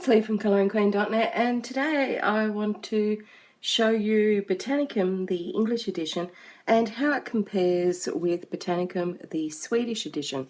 It's Lee from coloringqueen.net, and today I want to show you Botanicum, the English edition, and how it compares with Botanicum, the Swedish edition.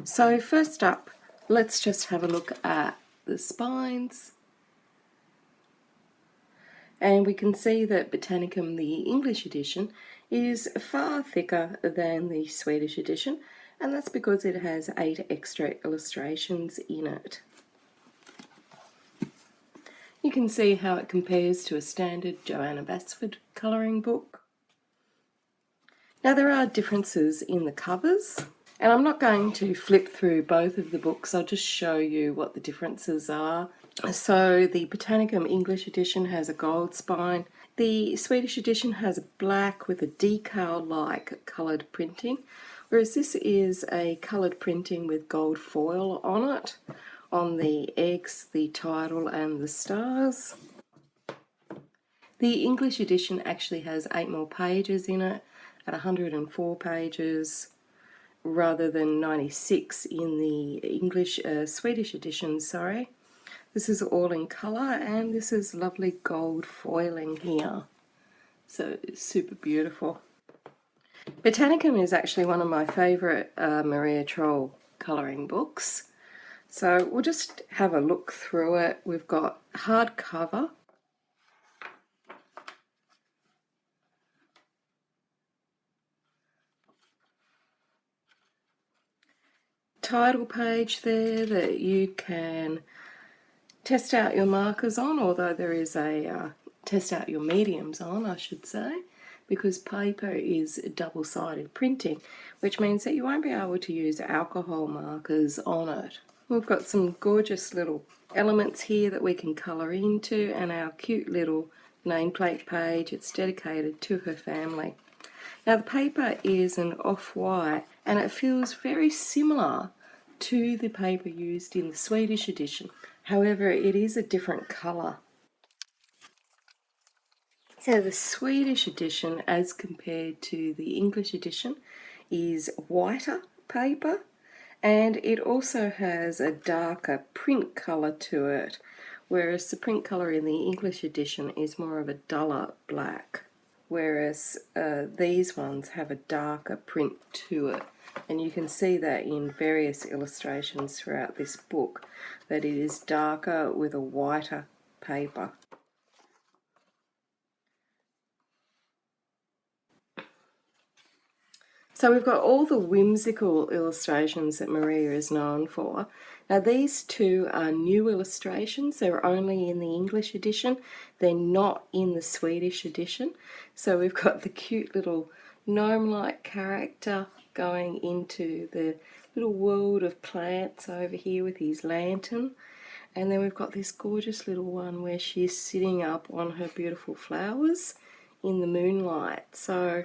So first up, let's just have a look at the spines. And we can see that Botanicum, the English edition, is far thicker than the Swedish edition, and that's because it has 8 extra illustrations in it. You can see how it compares to a standard Joanna Basford colouring book. Now there are differences in the covers, and I'm not going to flip through both of the books, I'll just show you what the differences are. So the Botanicum English edition has a gold spine, the Swedish edition has a black with a decal-like coloured printing, whereas this is a coloured printing with gold foil on it, on the eggs, the title and the stars. The English edition actually has 8 more pages in it, at 104 pages rather than 96 in the Swedish edition, sorry. This is all in colour, and this is lovely gold foiling here, so it's super beautiful. Botanicum is actually one of my favourite Maria Trolle colouring books. So we'll just have a look through it. We've got hardcover, title page there that you can test out your markers on, although there is a test out your mediums on, I should say, because paper is double-sided printing, which means that you won't be able to use alcohol markers on it. We've got some gorgeous little elements here that we can colour into, and our cute little nameplate page. It's dedicated to her family. Now the paper is an off-white, and it feels very similar to the paper used in the Swedish edition. However, it is a different colour. So the Swedish edition, as compared to the English edition, is whiter paper, and it also has a darker print colour to it, whereas the print colour in the English edition is more of a duller black, whereas these ones have a darker print to it. And you can see that in various illustrations throughout this book, that it is darker with a whiter paper. So we've got all the whimsical illustrations that Maria is known for. Now these two are new illustrations. They're only in the English edition. They're not in the Swedish edition. So we've got the cute little gnome-like character going into the little world of plants over here with his lantern. And then we've got this gorgeous little one where she's sitting up on her beautiful flowers in the moonlight. So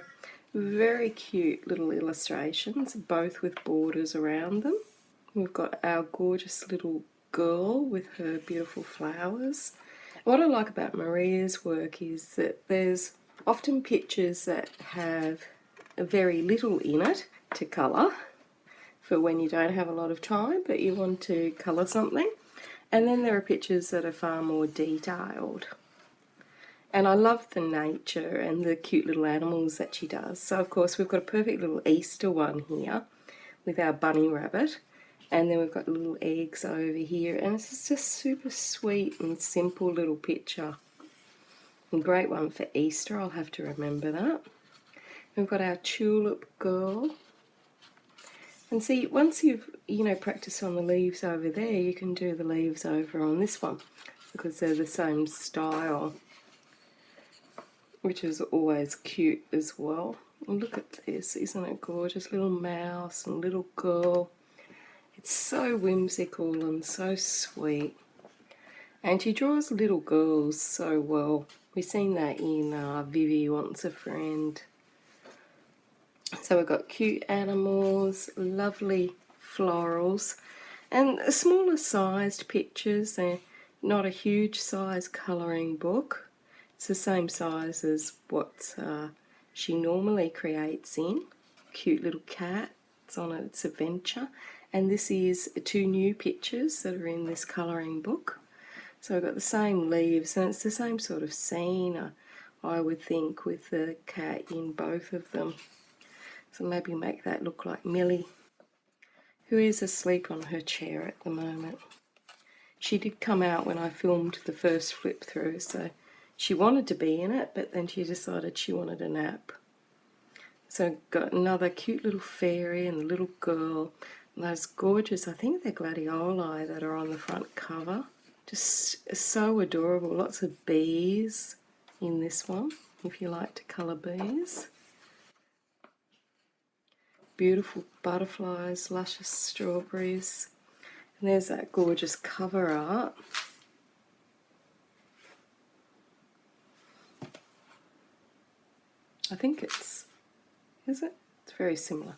very cute little illustrations, both with borders around them. We've got our gorgeous little girl with her beautiful flowers. What I like about Maria's work is that there's often pictures that have very little in it to colour for when you don't have a lot of time but you want to colour something, and then there are pictures that are far more detailed. And I love the nature and the cute little animals that she does. So of course we've got a perfect little Easter one here with our bunny rabbit, and then we've got little eggs over here, and it's just super sweet and simple little picture. A great one for Easter, I'll have to remember that. We've got our tulip girl. And see, once you've practiced on the leaves over there, you can do the leaves over on this one because they're the same style, which is always cute as well. And look at this, isn't it gorgeous? Little mouse and little girl. It's so whimsical and so sweet. And she draws little girls so well. We've seen that in Vivi Wants a Friend. So we've got cute animals, lovely florals, and smaller sized pictures. They're not a huge size colouring book. It's the same size as what she normally creates in. Cute little cat, it's on its adventure. And this is 2 new pictures that are in this colouring book. So we've got the same leaves, and it's the same sort of scene, I would think, with the cat in both of them. So maybe make that look like Millie, who is asleep on her chair at the moment. She did come out when I filmed the first flip through, so she wanted to be in it, but then she decided she wanted a nap. So got another cute little fairy and the little girl, and those gorgeous, I think they're gladioli that are on the front cover. Just so adorable. Lots of bees in this one, if you like to colour bees. Beautiful butterflies, luscious strawberries. And there's that gorgeous cover art. I think is it? It's very similar.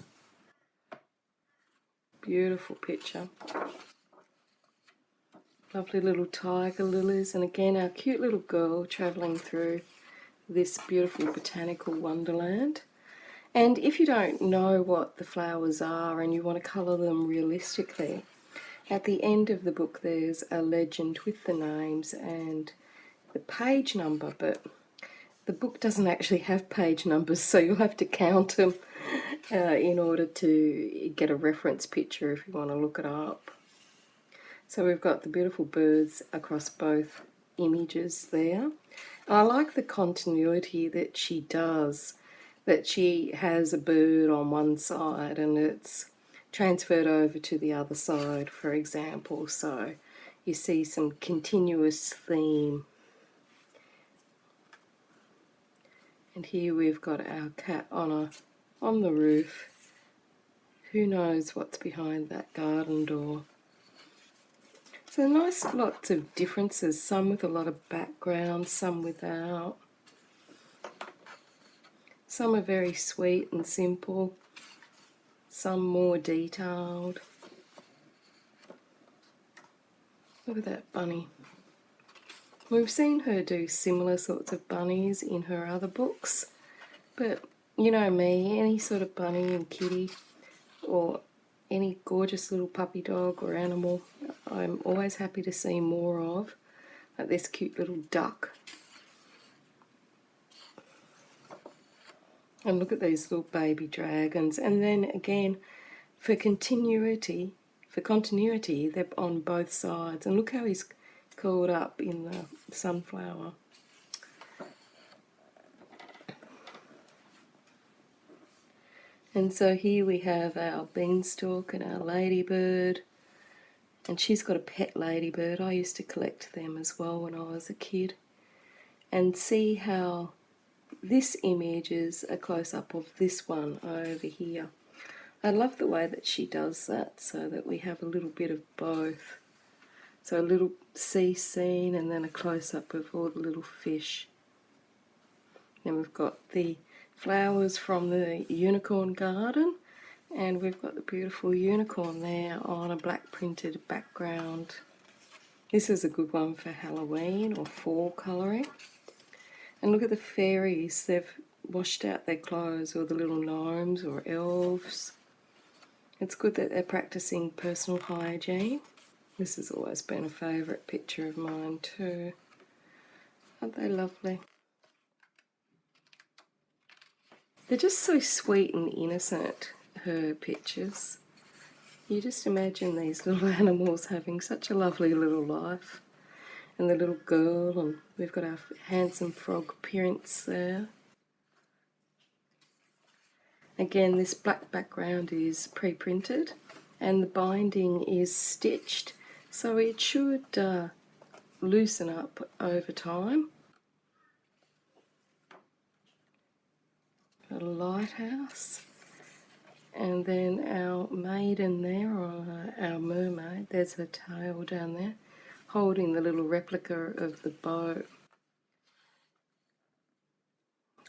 Beautiful picture. Lovely little tiger lilies, and again our cute little girl travelling through this beautiful botanical wonderland. And if you don't know what the flowers are and you want to colour them realistically, at the end of the book there's a legend with the names and the page number, but the book doesn't actually have page numbers, so you'll have to count them in order to get a reference picture if you want to look it up. So we've got the beautiful birds across both images there. And I like the continuity that she does, that she has a bird on one side and it's transferred over to the other side, for example. So you see some continuous theme. And here we've got our cat on the roof. Who knows what's behind that garden door? So nice, lots of differences, some with a lot of background, some without. Some are very sweet and simple, some more detailed. Look at that bunny. We've seen her do similar sorts of bunnies in her other books, but you know me, any sort of bunny and kitty or any gorgeous little puppy dog or animal, I'm always happy to see more of. Like this cute little duck. And look at these little baby dragons. And then again, for continuity, they're on both sides. And look how he's curled up in the sunflower. And so here we have our beanstalk and our ladybird. And she's got a pet ladybird. I used to collect them as well when I was a kid. And see how this image is a close-up of this one over here. I love the way that she does that, so that we have a little bit of both. So a little sea scene and then a close-up of all the little fish. Then we've got the flowers from the unicorn garden, and we've got the beautiful unicorn there on a black printed background. This is a good one for Halloween or fall colouring. And look at the fairies, they've washed out their clothes, or the little gnomes or elves. It's good that they're practicing personal hygiene. This has always been a favourite picture of mine too. Aren't they lovely? They're just so sweet and innocent, her pictures. You just imagine these little animals having such a lovely little life. And the little girl, and we've got our handsome frog prince there. Again, this black background is pre-printed and the binding is stitched, so it should loosen up over time. A lighthouse, and then our maiden there, or our mermaid, there's her tail down there, holding the little replica of the boat.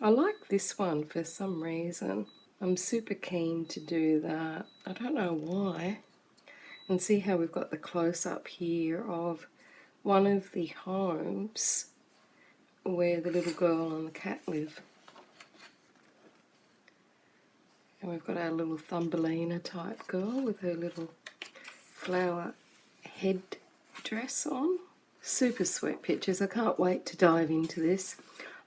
I like this one for some reason. I'm super keen to do that. I don't know why. And see how we've got the close-up here of one of the homes where the little girl and the cat live. And we've got our little Thumbelina type girl with her little flower head dress on. Super sweet pictures. I can't wait to dive into this.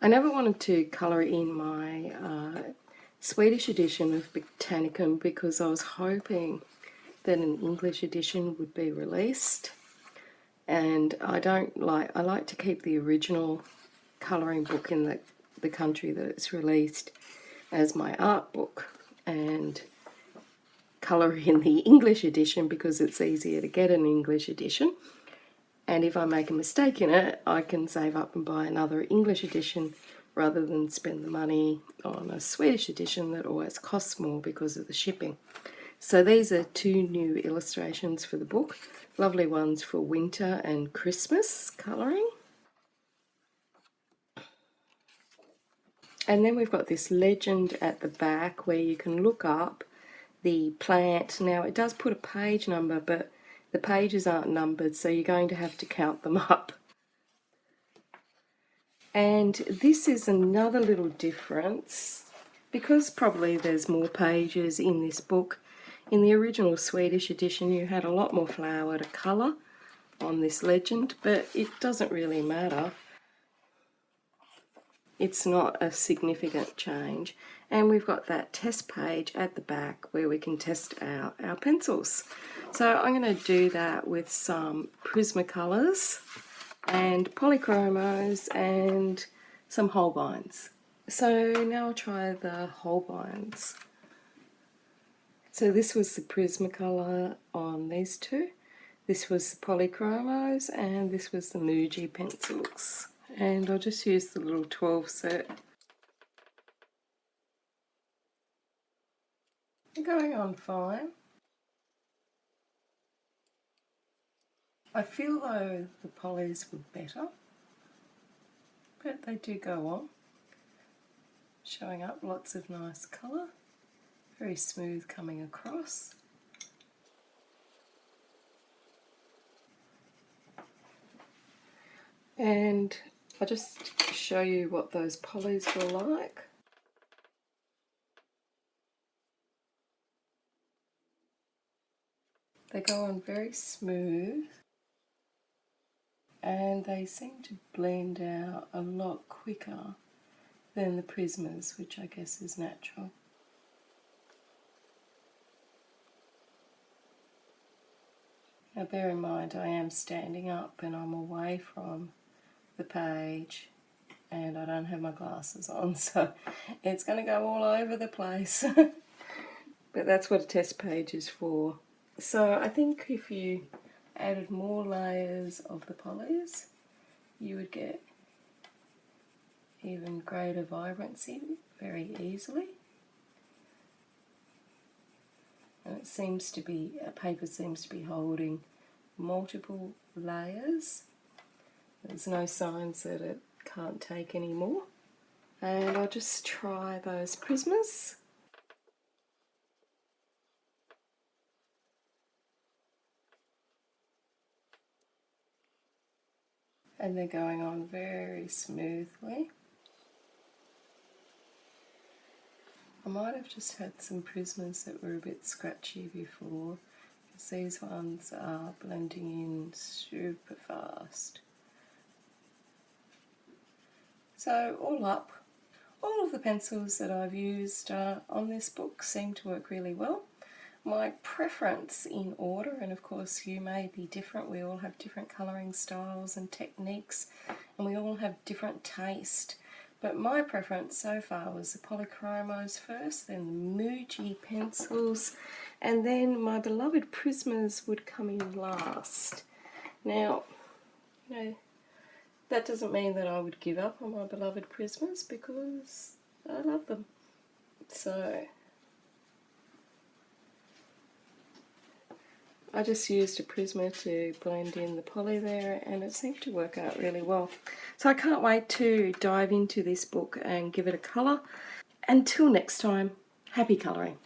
I never wanted to colour in my Swedish edition of Botanicum because I was hoping that an English edition would be released, and I like to keep the original colouring book in the country that it's released as my art book, and colour in the English edition because it's easier to get an English edition. And if I make a mistake in it, I can save up and buy another English edition rather than spend the money on a Swedish edition that always costs more because of the shipping. So these are 2 new illustrations for the book. Lovely ones for winter and Christmas colouring. And then we've got this legend at the back where you can look up the plant. Now it does put a page number, but the pages aren't numbered, so you're going to have to count them up. And this is another little difference, because probably there's more pages in this book. In the original Swedish edition you had a lot more flower to colour on this legend, but it doesn't really matter. It's not a significant change. And we've got that test page at the back where we can test out our pencils. So I'm going to do that with some Prismacolors and Polychromos and some Holbeins. So now I'll try the Holbeins. So this was the Prismacolor on these 2. This was the Polychromos, and this was the Muji pencils. And I'll just use the little 12 set. They're going on fine. I feel though the polys were better, but they do go on. Showing up lots of nice colour, very smooth coming across. And I'll just show you what those polys were like. They go on very smooth, and they seem to blend out a lot quicker than the Prismas, which I guess is natural. Now bear in mind I am standing up and I'm away from the page and I don't have my glasses on, so it's going to go all over the place. But that's what a test page is for. So I think if you added more layers of the polys, you would get even greater vibrancy very easily. And it seems to be, a paper seems to be holding multiple layers. There's no signs that it can't take any more. And I'll just try those Prismas. And they're going on very smoothly. I might have just had some Prismas that were a bit scratchy before, because these ones are blending in super fast. So all up, all of the pencils that I've used on this book seem to work really well. My preference in order, and of course you may be different, we all have different colouring styles and techniques, and we all have different taste, but my preference so far was the Polychromos first, then the Muji pencils, and then my beloved Prismas would come in last. Now, you know, that doesn't mean that I would give up on my beloved Prismas, because I love them. So I just used a Prisma to blend in the poly there, and it seemed to work out really well. So I can't wait to dive into this book and give it a colour. Until next time, happy colouring.